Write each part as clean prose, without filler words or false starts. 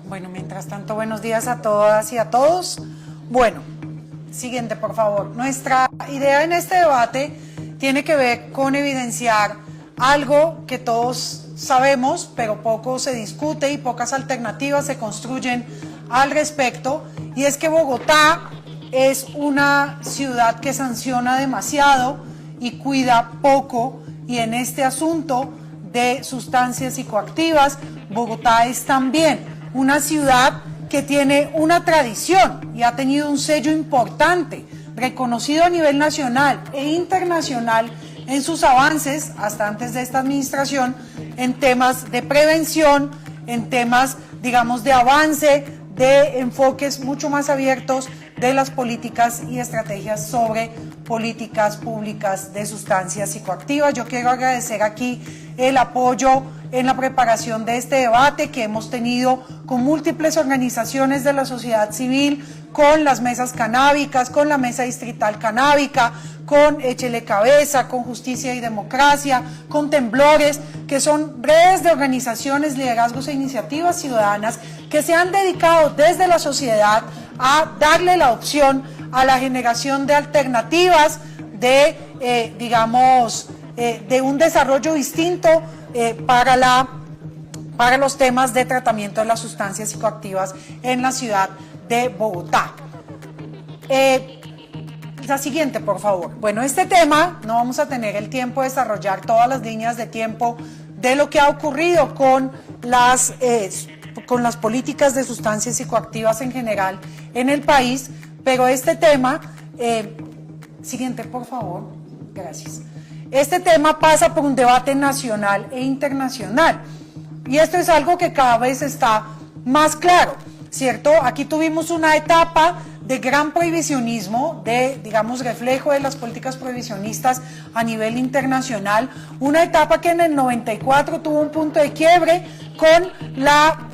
Bueno, mientras tanto, buenos días a todas y a todos. Bueno, siguiente, por favor. Nuestra idea en este debate tiene que ver con evidenciar algo que todos sabemos, pero poco se discute y pocas alternativas se construyen al respecto, y es que Bogotá es una ciudad que sanciona demasiado y cuida poco, y en este asunto de sustancias psicoactivas, Bogotá es también una ciudad que tiene una tradición y ha tenido un sello importante, reconocido a nivel nacional e internacional en sus avances, hasta antes de esta administración, en temas de prevención, en temas, digamos, de avance, de enfoques mucho más abiertos de las políticas y estrategias sobre políticas públicas de sustancias psicoactivas. Yo quiero agradecer aquí el apoyo en la preparación de este debate que hemos tenido con múltiples organizaciones de la sociedad civil, con las mesas canábicas, con la mesa distrital canábica, con Échele Cabeza, con Justicia y Democracia, con Temblores, que son redes de organizaciones, liderazgos e iniciativas ciudadanas que se han dedicado desde la sociedad a darle la opción a la generación de alternativas, de, de un desarrollo distinto para los temas de tratamiento de las sustancias psicoactivas en la ciudad de Bogotá. La siguiente, por favor. Bueno, este tema no vamos a tener el tiempo de desarrollar todas las líneas de tiempo de lo que ha ocurrido con las políticas de sustancias psicoactivas en general en el país, pero este tema, siguiente, por favor, gracias. Este tema pasa por un debate nacional e internacional, y esto es algo que cada vez está más claro, ¿cierto? Aquí tuvimos una etapa de gran prohibicionismo, de, digamos, reflejo de las políticas prohibicionistas a nivel internacional, una etapa que en el 94 tuvo un punto de quiebre con la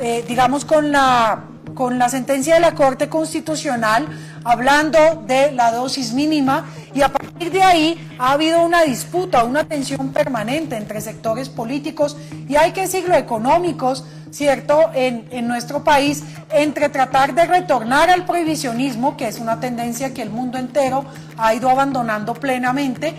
sentencia de la Corte Constitucional hablando de la dosis mínima, y a partir de ahí ha habido una disputa, una tensión permanente entre sectores políticos y hay que decirlo económicos, ¿cierto?, en nuestro país, entre tratar de retornar al prohibicionismo, que es una tendencia que el mundo entero ha ido abandonando plenamente,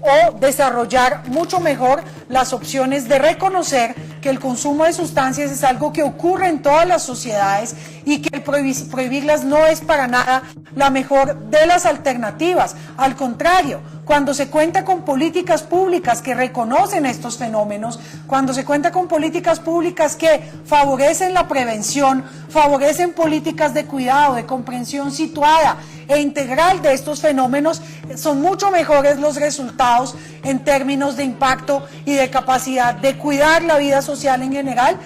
o desarrollar mucho mejor las opciones de reconocer que el consumo de sustancias es algo que ocurre en todas las sociedades y que prohibirlas no es para nada la mejor de las alternativas. Al contrario, cuando se cuenta con políticas públicas que reconocen estos fenómenos, cuando se cuenta con políticas públicas que favorecen la prevención, favorecen políticas de cuidado, de comprensión situada e integral de estos fenómenos, son mucho mejores los resultados en términos de impacto y de capacidad de cuidar la vida social en general.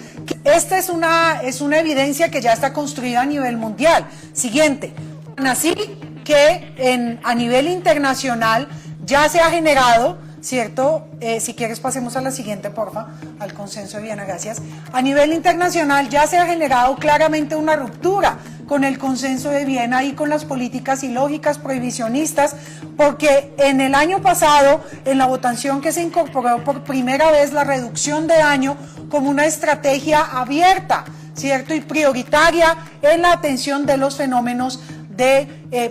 Esta es una evidencia que ya está construida a nivel mundial. Siguiente, así que a nivel internacional ya se ha generado, ¿cierto? Si quieres pasemos a la siguiente, porfa, al consenso de Viena, gracias. A nivel internacional ya se ha generado claramente una ruptura con el consenso de Viena y con las políticas y lógicas prohibicionistas, porque en el año pasado, en la votación que se incorporó por primera vez la reducción de daño como una estrategia abierta, ¿cierto?, y prioritaria en la atención de los fenómenos de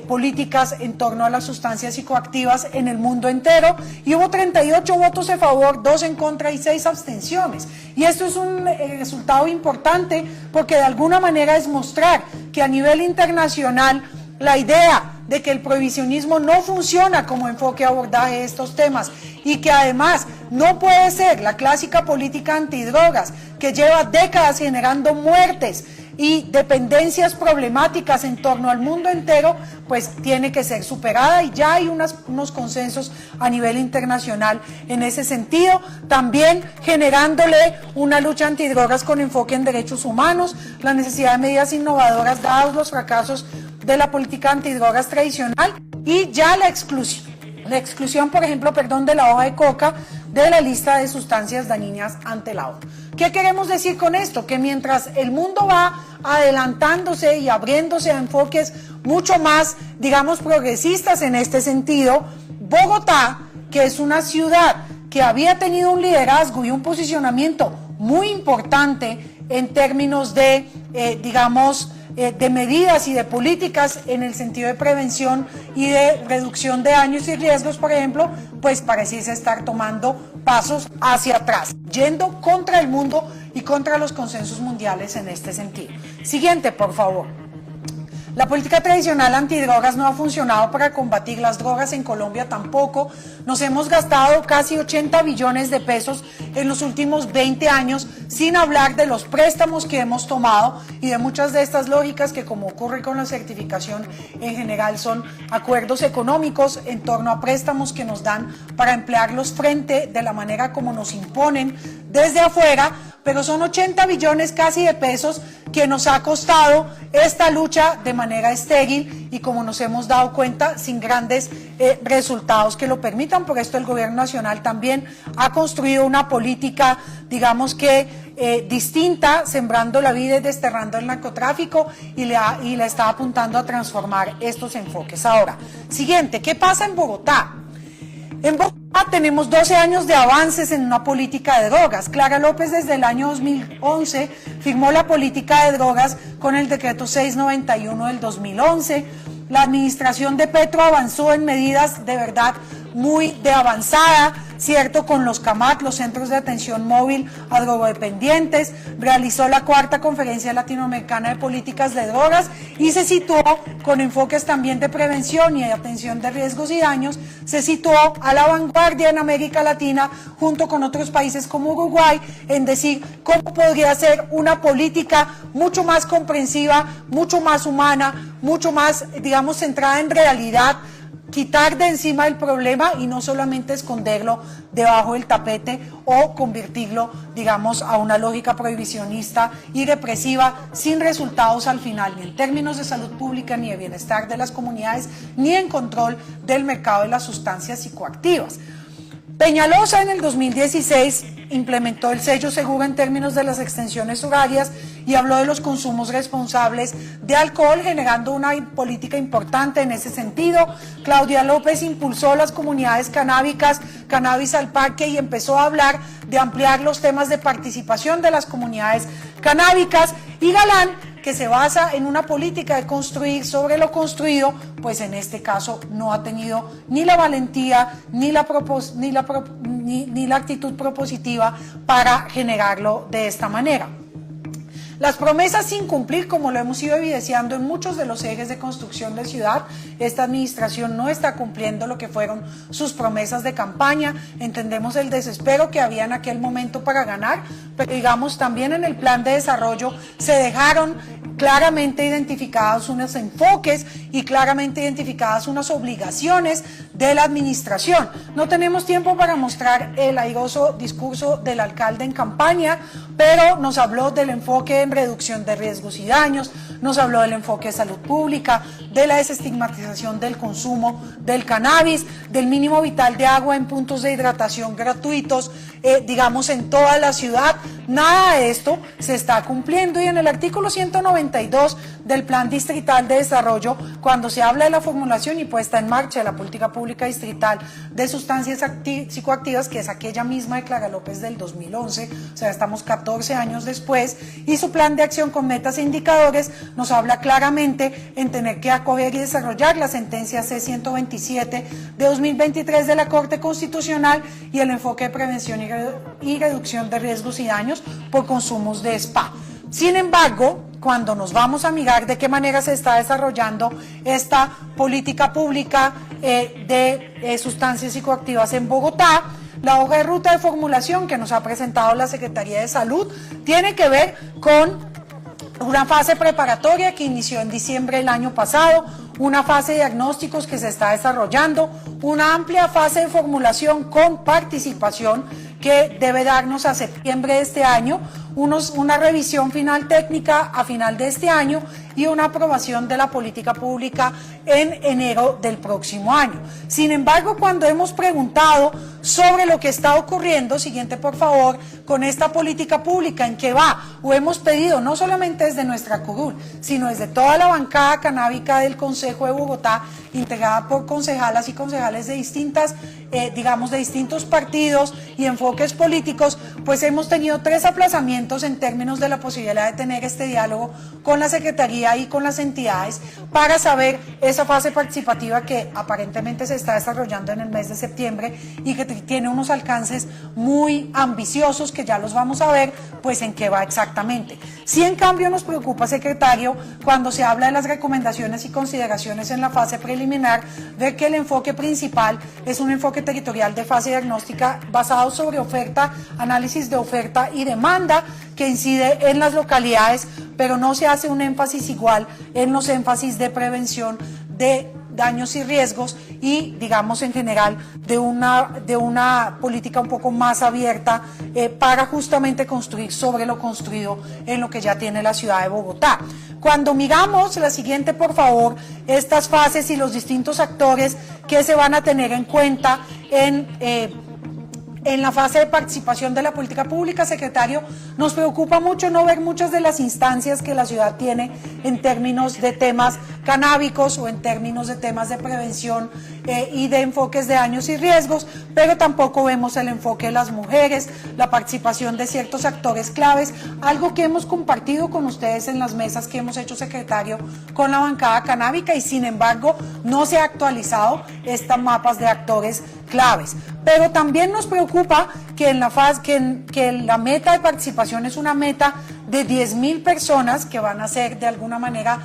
políticas en torno a las sustancias psicoactivas en el mundo entero, y hubo 38 votos a favor, 2 en contra y 6 abstenciones. Y esto es un resultado importante porque de alguna manera es mostrar que a nivel internacional la idea de que el prohibicionismo no funciona como enfoque de abordaje de estos temas y que además no puede ser la clásica política antidrogas que lleva décadas generando muertes y dependencias problemáticas en torno al mundo entero, pues tiene que ser superada, y ya hay unos consensos a nivel internacional en ese sentido, también generándole una lucha antidrogas con enfoque en derechos humanos, la necesidad de medidas innovadoras dados los fracasos de la política antidrogas tradicional, y ya la exclusión, por ejemplo, de la hoja de coca de la lista de sustancias dañinas ante la ONU. ¿Qué queremos decir con esto? Que mientras el mundo va adelantándose y abriéndose a enfoques mucho más, digamos, progresistas en este sentido, Bogotá, que es una ciudad que había tenido un liderazgo y un posicionamiento muy importante en términos de, de medidas y de políticas en el sentido de prevención y de reducción de daños y riesgos, por ejemplo, pues pareciese estar tomando pasos hacia atrás, yendo contra el mundo y contra los consensos mundiales en este sentido. Siguiente, por favor. La política tradicional antidrogas no ha funcionado para combatir las drogas en Colombia tampoco. Nos hemos gastado casi 80 billones de pesos en los últimos 20 años, sin hablar de los préstamos que hemos tomado y de muchas de estas lógicas que, como ocurre con la certificación en general, son acuerdos económicos en torno a préstamos que nos dan para emplearlos frente de la manera como nos imponen desde afuera, pero son 80 billones casi de pesos que nos ha costado esta lucha de manera estéril y, como nos hemos dado cuenta, sin grandes resultados que lo permitan. Por esto el gobierno nacional también ha construido una política, digamos que distinta, sembrando la vida y desterrando el narcotráfico, y le está apuntando a transformar estos enfoques. Ahora, siguiente, ¿qué pasa en Bogotá? En Bogotá tenemos 12 años de avances en una política de drogas. Clara López desde el año 2011 firmó la política de drogas con el decreto 691 del 2011. La administración de Petro avanzó en medidas de verdad muy de avanzada, ¿cierto? Con los CAMAT, los Centros de Atención Móvil a Drogodependientes, realizó la 4ª Conferencia Latinoamericana de Políticas de Drogas y se situó con enfoques también de prevención y de atención de riesgos y daños, se situó a la vanguardia en América Latina junto con otros países como Uruguay en decir cómo podría ser una política mucho más comprensiva, mucho más humana, mucho más, digamos, centrada en realidad, quitar de encima el problema y no solamente esconderlo debajo del tapete o convertirlo, digamos, a una lógica prohibicionista y represiva sin resultados al final, ni en términos de salud pública, ni de bienestar de las comunidades, ni en control del mercado de las sustancias psicoactivas. Peñalosa en el 2016 implementó el sello seguro en términos de las extensiones horarias y habló de los consumos responsables de alcohol, generando una política importante en ese sentido. Claudia López impulsó las comunidades canábicas, Cannabis al Parque, y empezó a hablar de ampliar los temas de participación de las comunidades canábicas. Y Galán, que se basa en una política de construir sobre lo construido, pues en este caso no ha tenido ni la valentía ni la actitud propositiva para generarlo de esta manera. Las promesas sin cumplir, como lo hemos ido evidenciando en muchos de los ejes de construcción de ciudad, esta administración no está cumpliendo lo que fueron sus promesas de campaña. Entendemos el desespero que había en aquel momento para ganar, pero digamos también en el plan de desarrollo se dejaron claramente identificados unos enfoques y claramente identificadas unas obligaciones de la administración. No tenemos tiempo para mostrar el airoso discurso del alcalde en campaña, pero nos habló del enfoque en reducción de riesgos y daños, nos habló del enfoque de salud pública, de la desestigmatización del consumo del cannabis, del mínimo vital de agua en puntos de hidratación gratuitos, digamos, en toda la ciudad. Nada de esto se está cumpliendo, y en el artículo 192 del Plan Distrital de Desarrollo, cuando se habla de la formulación y puesta en marcha de la política pública distrital de sustancias psicoactivas, que es aquella misma de Clara López del 2011, o sea, estamos 14 años después, y su plan de acción con metas e indicadores nos habla claramente en tener que acoger y desarrollar la sentencia C-127 de 2023 de la Corte Constitucional y el enfoque de prevención y reducción de riesgos y daños por consumos de spa. Sin embargo, cuando nos vamos a mirar de qué manera se está desarrollando esta política pública de sustancias psicoactivas en Bogotá, la hoja de ruta de formulación que nos ha presentado la Secretaría de Salud tiene que ver con una fase preparatoria que inició en diciembre del año pasado, una fase de diagnósticos que se está desarrollando, una amplia fase de formulación con participación que debe darnos a septiembre de este año, una revisión final técnica a final de este año y una aprobación de la política pública en enero del próximo año. Sin embargo, cuando hemos preguntado sobre lo que está ocurriendo, siguiente por favor, con esta política pública, en qué va, o hemos pedido no solamente desde nuestra curul, sino desde toda la bancada canábica del Consejo de Bogotá, integrada por concejalas y concejales de distintas, de distintos partidos y enfoques políticos, pues hemos tenido 3 aplazamientos en términos de la posibilidad de tener este diálogo con la Secretaría y con las entidades para saber esa fase participativa que aparentemente se está desarrollando en el mes de septiembre y que tiene unos alcances muy ambiciosos que ya los vamos a ver, pues en qué va exactamente. Sí, en cambio, nos preocupa, secretario, cuando se habla de las recomendaciones y consideraciones en la fase preliminar, ver que el enfoque principal es un enfoque territorial de fase diagnóstica basado sobre oferta, análisis de oferta y demanda que incide en las localidades, pero no se hace un énfasis igual en los énfasis de prevención de daños y riesgos y, digamos, en general, de una política un poco más abierta para justamente construir sobre lo construido en lo que ya tiene la ciudad de Bogotá. Cuando miramos, la siguiente por favor, estas fases y los distintos actores que se van a tener en cuenta en la fase de participación de la política pública, secretario, nos preocupa mucho no ver muchas de las instancias que la ciudad tiene en términos de temas canábicos o en términos de temas de prevención y de enfoques de daños y riesgos, pero tampoco vemos el enfoque de las mujeres, la participación de ciertos actores claves, algo que hemos compartido con ustedes en las mesas que hemos hecho, secretario, con la bancada canábica y sin embargo no se ha actualizado estas mapas de actores claves. Pero también nos preocupa que en la fase, que la meta de participación es una meta de 10.000 personas que van a ser de alguna manera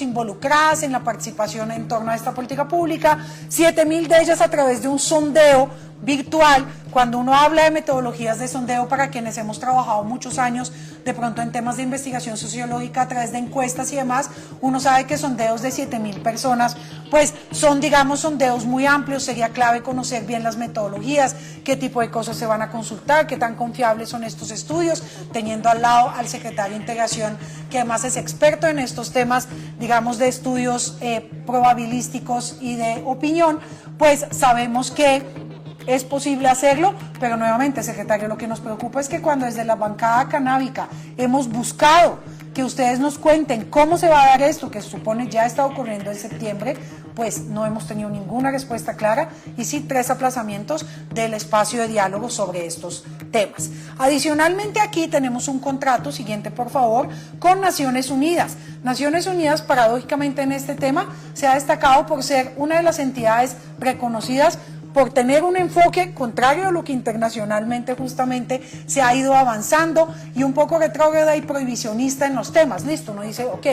involucradas en la participación en torno a esta política pública, 7.000 de ellas a través de un sondeo virtual. Cuando uno habla de metodologías de sondeo, para quienes hemos trabajado muchos años de pronto en temas de investigación sociológica a través de encuestas y demás, uno sabe que sondeos de 7.000 personas pues son, digamos, sondeos muy amplios. Sería clave conocer bien las metodologías, qué tipo de cosas se van a consultar, qué tan confiables son estos estudios, teniendo al lado al secretario de Integración, que además es experto en estos temas, digamos, de estudios probabilísticos y de opinión, pues sabemos que es posible hacerlo, pero nuevamente, secretario, lo que nos preocupa es que cuando desde la bancada canábica hemos buscado que ustedes nos cuenten cómo se va a dar esto, que se supone ya está ocurriendo en septiembre, pues no hemos tenido ninguna respuesta clara y sí 3 aplazamientos del espacio de diálogo sobre estos temas. Adicionalmente, aquí tenemos un contrato, siguiente por favor, con Naciones Unidas. Naciones Unidas, paradójicamente en este tema, se ha destacado por ser una de las entidades reconocidas por tener un enfoque contrario a lo que internacionalmente justamente se ha ido avanzando y un poco retrógrada y prohibicionista en los temas. Listo, uno dice, ok,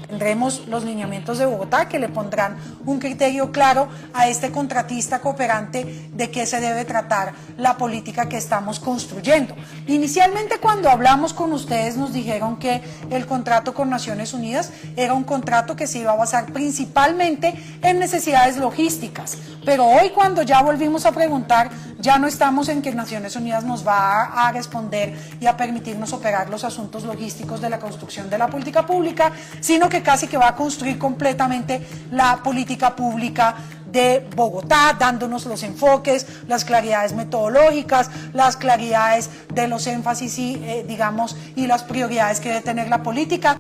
tendremos los lineamientos de Bogotá que le pondrán un criterio claro a este contratista cooperante de qué se debe tratar la política que estamos construyendo. Inicialmente, cuando hablamos con ustedes, nos dijeron que el contrato con Naciones Unidas era un contrato que se iba a basar principalmente en necesidades logísticas, pero hoy, cuando ya volvimos a preguntar, ya no estamos en que Naciones Unidas nos va a responder y a permitirnos operar los asuntos logísticos de la construcción de la política pública, sino que casi que va a construir completamente la política pública de Bogotá, dándonos los enfoques, las claridades metodológicas, las claridades de los énfasis y, y las prioridades que debe tener la política.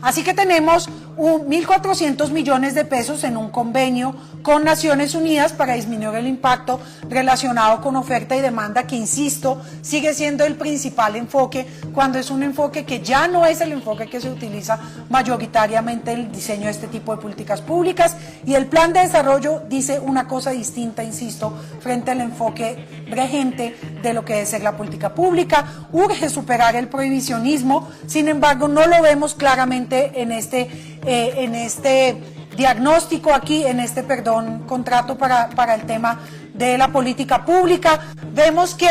Así que tenemos 1.400 millones de pesos en un convenio con Naciones Unidas para disminuir el impacto relacionado con oferta y demanda, que, insisto, sigue siendo el principal enfoque, cuando es un enfoque que ya no es el enfoque que se utiliza mayoritariamente en el diseño de este tipo de políticas públicas. Y el plan de desarrollo dice una cosa distinta, insisto, frente al enfoque regente de lo que debe ser la política pública. Urge superar el prohibicionismo, sin embargo, no lo vemos claramente en este diagnóstico aquí, en este, contrato para el tema de la política pública. Vemos que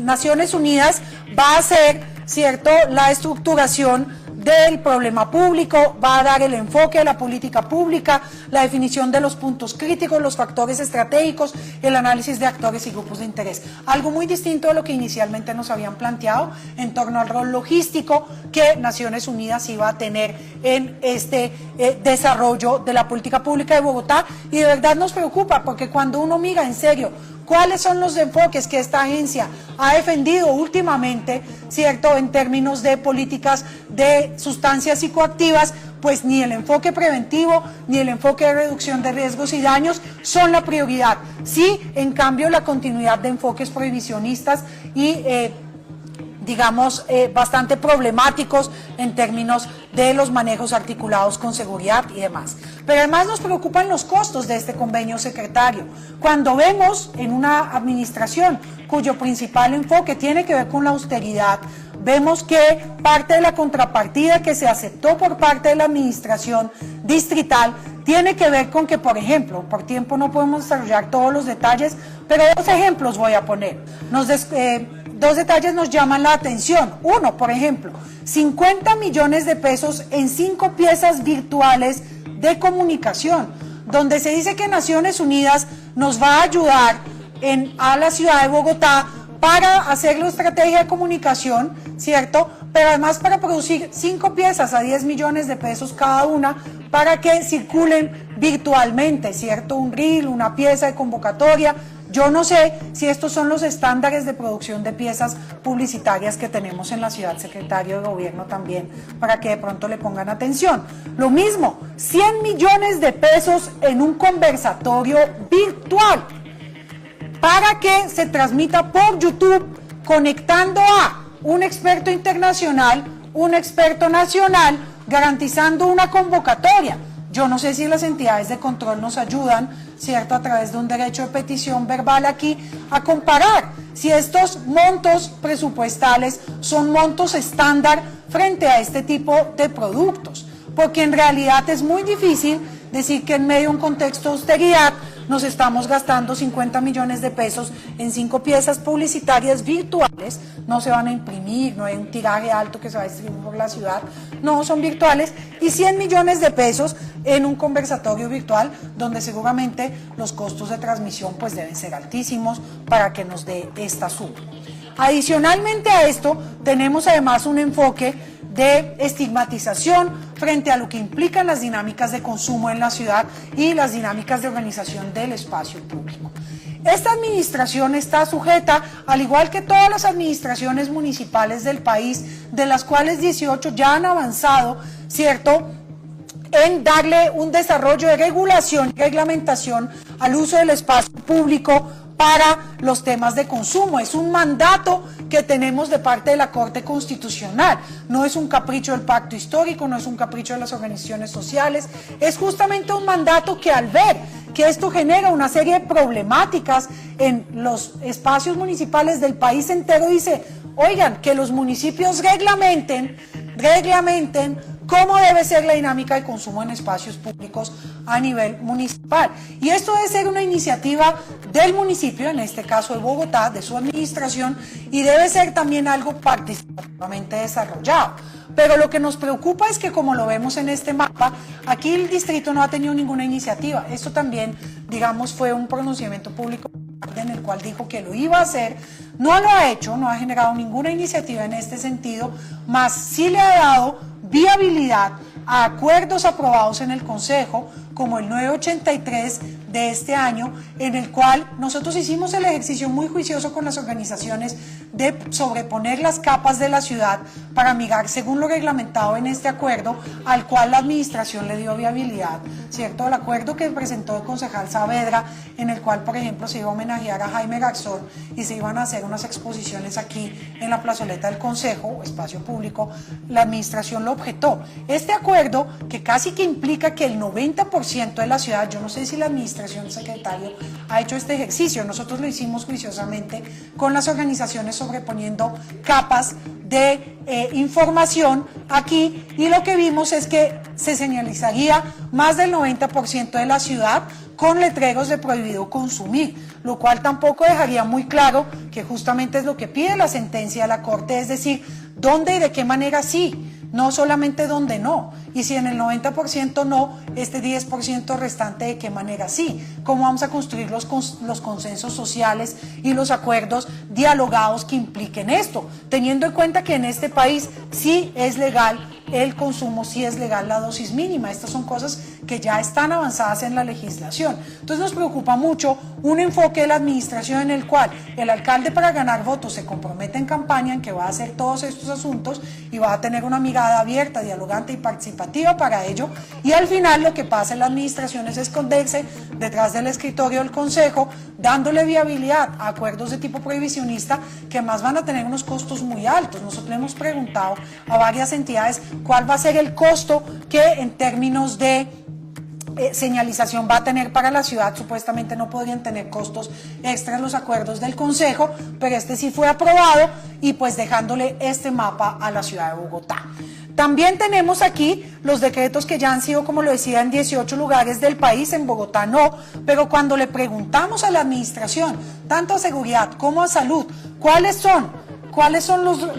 Naciones Unidas va a hacer, ¿cierto?, la estructuración del problema público, va a dar el enfoque de la política pública, la definición de los puntos críticos, los factores estratégicos, el análisis de actores y grupos de interés. Algo muy distinto de lo que inicialmente nos habían planteado en torno al rol logístico que Naciones Unidas iba a tener en este desarrollo de la política pública de Bogotá, y de verdad nos preocupa porque cuando uno mira en serio cuáles son los enfoques que esta agencia ha defendido últimamente, ¿cierto?, en términos de políticas de sustancias psicoactivas, pues ni el enfoque preventivo ni el enfoque de reducción de riesgos y daños son la prioridad. Sí, en cambio, la continuidad de enfoques prohibicionistas y digamos, bastante problemáticos en términos de los manejos articulados con seguridad y demás. Pero además nos preocupan los costos de este convenio, secretario. Cuando vemos en una administración cuyo principal enfoque tiene que ver con la austeridad, vemos que parte de la contrapartida que se aceptó por parte de la administración distrital tiene que ver con que, por ejemplo, por tiempo no podemos desarrollar todos los detalles, pero dos ejemplos voy a poner. Dos detalles nos llaman la atención. Uno, por ejemplo, 50 millones de pesos en 5 piezas virtuales de comunicación, donde se dice que Naciones Unidas nos va a ayudar a la ciudad de Bogotá para hacer la estrategia de comunicación, ¿cierto? Pero además para producir 5 piezas a 10 millones de pesos cada una para que circulen virtualmente, ¿cierto? Un reel, una pieza de convocatoria. Yo no sé si estos son los estándares de producción de piezas publicitarias que tenemos en la ciudad, secretario de Gobierno, también, para que de pronto le pongan atención. Lo mismo, 100 millones de pesos en un conversatorio virtual para que se transmita por YouTube, conectando a un experto internacional, un experto nacional, garantizando una convocatoria. Yo no sé si las entidades de control nos ayudan, ¿cierto?, a través de un derecho de petición verbal aquí, a comparar si estos montos presupuestales son montos estándar frente a este tipo de productos. Porque en realidad es muy difícil decir que en medio de un contexto de austeridad nos estamos gastando 50 millones de pesos en 5 piezas publicitarias virtuales. No se van a imprimir, no hay un tiraje alto que se va a distribuir por la ciudad, no, son virtuales, y 100 millones de pesos en un conversatorio virtual donde seguramente los costos de transmisión pues deben ser altísimos para que nos dé esta suma. Adicionalmente a esto, tenemos además un enfoque de estigmatización frente a lo que implican las dinámicas de consumo en la ciudad y las dinámicas de organización del espacio público. Esta administración está sujeta, al igual que todas las administraciones municipales del país, de las cuales 18 ya han avanzado, ¿cierto?, en darle un desarrollo de regulación y reglamentación al uso del espacio público para los temas de consumo. Es un mandato que tenemos de parte de la Corte Constitucional. No es un capricho del pacto histórico, no es un capricho de las organizaciones sociales, es justamente un mandato que, al ver que esto genera una serie de problemáticas en los espacios municipales del país entero, dice, oigan, que los municipios reglamenten cómo debe ser la dinámica de consumo en espacios públicos a nivel municipal. Y esto debe ser una iniciativa del municipio, en este caso de Bogotá, de su administración, y debe ser también algo participativamente desarrollado. Pero lo que nos preocupa es que, como lo vemos en este mapa, aquí el distrito no ha tenido ninguna iniciativa. Esto también, digamos, fue un pronunciamiento público en el cual dijo que lo iba a hacer, no lo ha hecho, no ha generado ninguna iniciativa en este sentido, más sí le ha dado viabilidad a acuerdos aprobados en el Consejo, como el 983 de este año, en el cual nosotros hicimos el ejercicio muy juicioso con las organizaciones de sobreponer las capas de la ciudad para migrar según lo reglamentado en este acuerdo, al cual la administración le dio viabilidad, ¿cierto? El acuerdo que presentó el concejal Saavedra, en el cual, por ejemplo, se iba a homenajear a Jaime Garzón y se iban a hacer unas exposiciones aquí en la plazoleta del Consejo, espacio público, la administración lo objetó. Este acuerdo, que casi que implica que el 90% de la ciudad, yo no sé si la administración, secretario, ha hecho este ejercicio, nosotros lo hicimos juiciosamente con las organizaciones sobreponiendo capas de información aquí, y lo que vimos es que se señalizaría más del 90% de la ciudad con letreros de prohibido consumir, lo cual tampoco dejaría muy claro que justamente es lo que pide la sentencia de la Corte, es decir, dónde y de qué manera sí. no solamente donde no, y si en el 90% no, este 10% restante, ¿de qué manera sí? ¿Cómo vamos a construir los consensos sociales y los acuerdos dialogados que impliquen esto? Teniendo en cuenta que en este país sí es legal el consumo, sí es legal la dosis mínima. Estas son cosas que ya están avanzadas en la legislación. Entonces nos preocupa mucho un enfoque de la administración en el cual el alcalde, para ganar votos, se compromete en campaña en que va a hacer todos estos asuntos y va a tener una mirada abierta, dialogante y participativa para ello, y al final lo que pasa en la administración es esconderse detrás del escritorio del Consejo, dándole viabilidad a acuerdos de tipo prohibicionista que más van a tener unos costos muy altos. Nosotros le hemos preguntado a varias entidades cuál va a ser el costo que en términos de señalización va a tener para la ciudad. Supuestamente no podrían tener costos extras los acuerdos del Consejo, pero este sí fue aprobado, y pues dejándole este mapa a la ciudad de Bogotá. También tenemos aquí los decretos que ya han sido, como lo decía, en 18 lugares del país, en Bogotá no, pero cuando le preguntamos a la administración, tanto a seguridad como a salud, ¿cuáles son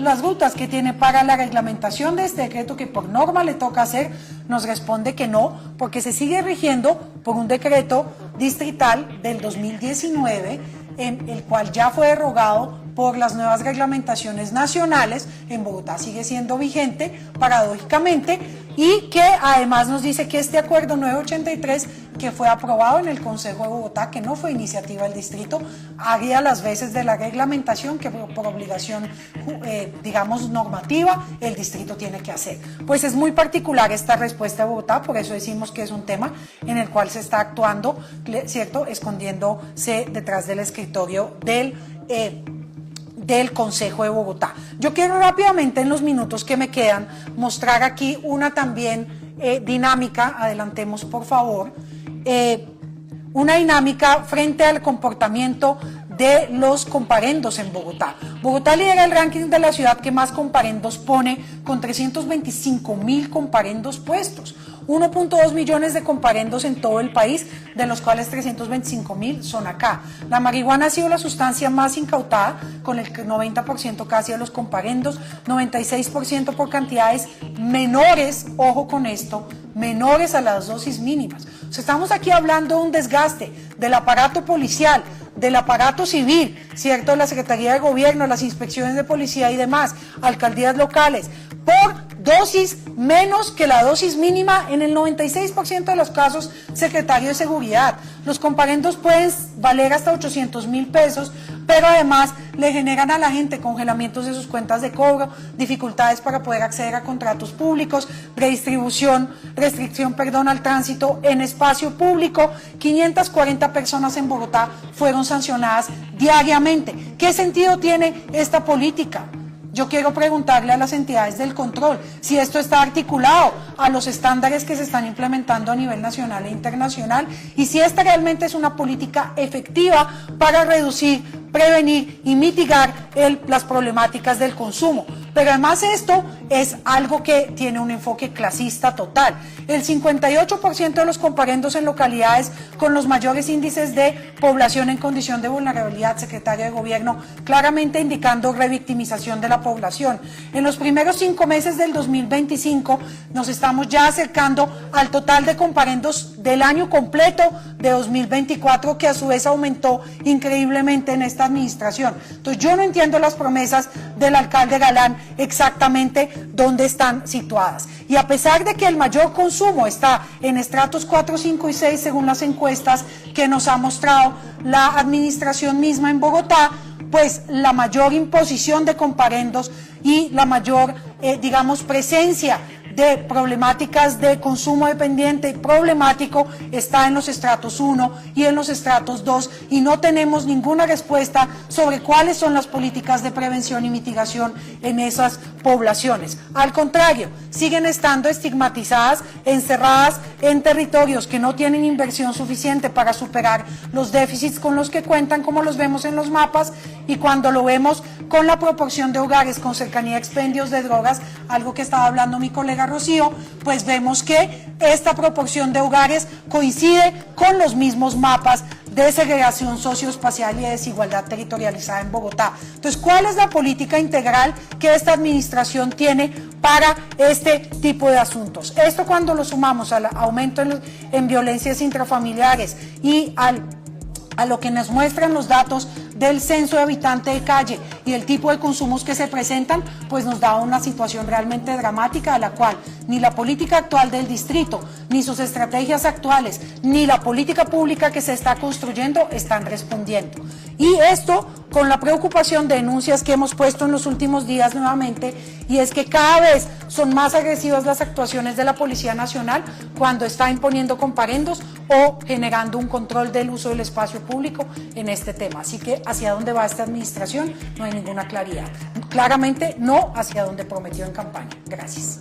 las rutas que tiene para la reglamentación de este decreto que por norma le toca hacer? Nos responde que no, porque se sigue rigiendo por un decreto distrital del 2019, en el cual ya fue derogado por las nuevas reglamentaciones nacionales. En Bogotá sigue siendo vigente, paradójicamente, y que además nos dice que este acuerdo 983, que fue aprobado en el Consejo de Bogotá, que no fue iniciativa del distrito, haría las veces de la reglamentación que por obligación, digamos, normativa, el distrito tiene que hacer. Pues es muy particular esta respuesta de Bogotá, por eso decimos que es un tema en el cual se está actuando, ¿cierto?, escondiéndose detrás del escritorio del Consejo de Bogotá. Yo quiero rápidamente, en los minutos que me quedan, mostrar aquí una también dinámica. Adelantemos, por favor, una dinámica frente al comportamiento de los comparendos en Bogotá. Bogotá lidera el ranking de la ciudad que más comparendos pone, con 325.000 comparendos puestos. 1.2 millones de comparendos en todo el país, de los cuales 325.000 son acá. La marihuana ha sido la sustancia más incautada, con el 90% casi de los comparendos, 96% por cantidades menores, ojo con esto, menores a las dosis mínimas. O sea, estamos aquí hablando de un desgaste del aparato policial, del aparato civil, ¿cierto?, de la Secretaría de Gobierno, las inspecciones de policía y demás, alcaldías locales, por dosis menos que la dosis mínima en el 96% de los casos, secretario de Seguridad. Los comparendos pueden valer hasta 800.000 pesos, pero además le generan a la gente congelamientos de sus cuentas de cobro, dificultades para poder acceder a contratos públicos, restricción al tránsito en espacio público. 540 personas en Bogotá fueron sancionadas diariamente. ¿Qué sentido tiene esta política? Yo quiero preguntarle a las entidades del control si esto está articulado a los estándares que se están implementando a nivel nacional e internacional, y si esta realmente es una política efectiva para reducir, prevenir y mitigar las problemáticas del consumo. Pero además esto es algo que tiene un enfoque clasista total. El 58% de los comparendos en localidades con los mayores índices de población en condición de vulnerabilidad, secretario de Gobierno, claramente indicando revictimización de la población. En los primeros 5 meses del 2025 nos estamos ya acercando al total de comparendos del año completo de 2024, que a su vez aumentó increíblemente en esta administración. Entonces yo no entiendo las promesas del alcalde Galán exactamente dónde están situadas. Y a pesar de que el mayor consumo está en estratos 4, 5 y 6, según las encuestas que nos ha mostrado la administración misma en Bogotá, pues la mayor imposición de comparendos y la mayor, digamos, presencia de problemáticas de consumo dependiente problemático está en los estratos 1 y en los estratos 2, y no tenemos ninguna respuesta sobre cuáles son las políticas de prevención y mitigación en esas poblaciones. Al contrario, siguen estando estigmatizadas, encerradas en territorios que no tienen inversión suficiente para superar los déficits con los que cuentan, como los vemos en los mapas, y cuando lo vemos con la proporción de hogares con cercanía a expendios de drogas, algo que estaba hablando mi colega Rocío, pues vemos que esta proporción de hogares coincide con los mismos mapas de segregación socioespacial y de desigualdad territorializada en Bogotá. Entonces, ¿cuál es la política integral que esta administración tiene para este tipo de asuntos. Esto, cuando lo sumamos al aumento en violencias intrafamiliares y a lo que nos muestran los datos del censo de habitante de calle y el tipo de consumos que se presentan, pues nos da una situación realmente dramática, a la cual ni la política actual del distrito, ni sus estrategias actuales, ni la política pública que se está construyendo están respondiendo. Y esto con la preocupación de denuncias que hemos puesto en los últimos días nuevamente, y es que cada vez son más agresivas las actuaciones de la Policía Nacional cuando está imponiendo comparendos o generando un control del uso del espacio público en este tema. Así que hacia dónde va esta administración no hay ninguna claridad. Claramente no hacia donde prometió en campaña. Gracias.